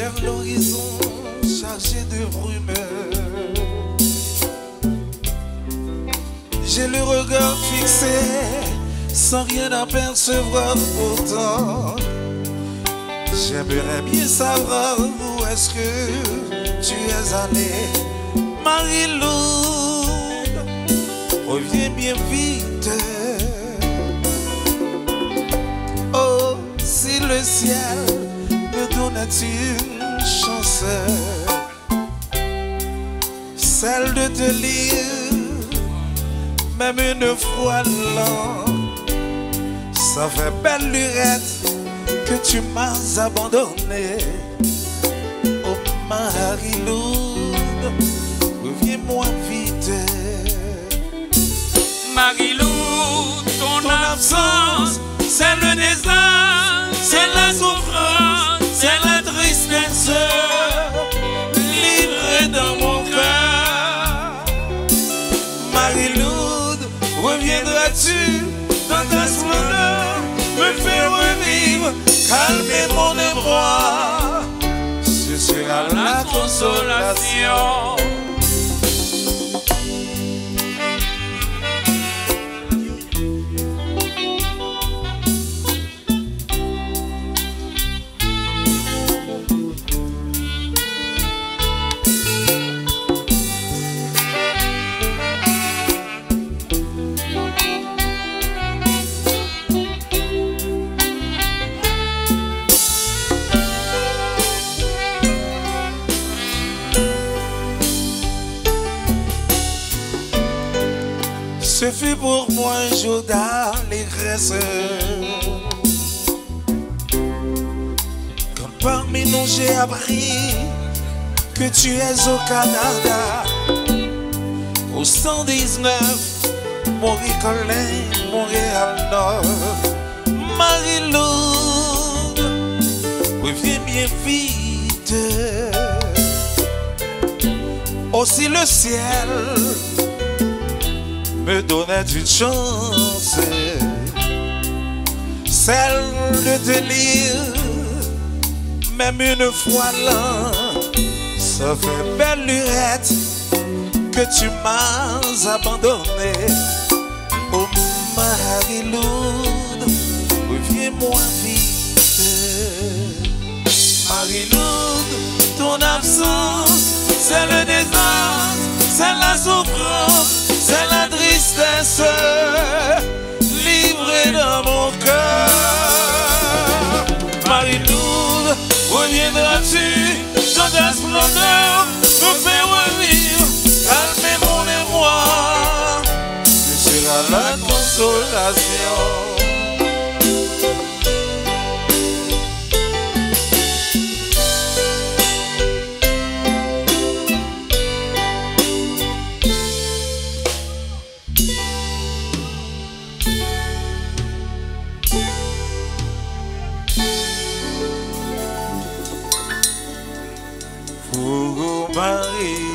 vers l'horizon chargé de brume. J'ai le regard fixé sans rien apercevoir pourtant. J'aimerais bien savoir où est-ce que tu es allée, Marie-Loude. Reviens bien vite. Oh, si le ciel me donnait une chance, celle de te lire, même une fois l'an. Ça fait belle lurette que tu m'as abandonné. Oh Marie-Loude, reviens-moi vite. Marie-Loude, ton absence, c'est le désert, c'est la souffrance, c'est la tristesse, livrée dans mon cœur. Marie-Loude, reviendras-tu dans ta splendeur, me faire revivre, calmer mon effroi? Ce sera la consolation. Ce fut pour moi un jour d'allégresse, quand parmi nous j'ai appris que tu es au Canada, au 119 Mauricolin, Montréal-Nord. Marie-Loude, reviens bien vite. Oh, si le ciel me donnait une chance, celle de te lire, même une fois l'an. Ça fait belle lurette que tu m'as abandonné. Oh Marie-Loude, reviens-moi vite. Marie-Loude, ton absence, c'est le désastre, c'est la souffrance, c'est la tristesse, livrée dans mon cœur. Marie-Loude, reviendras-tu dans ta splendeur, me faire revivre, calmer mon émoi? Ce sera la consolation. Marie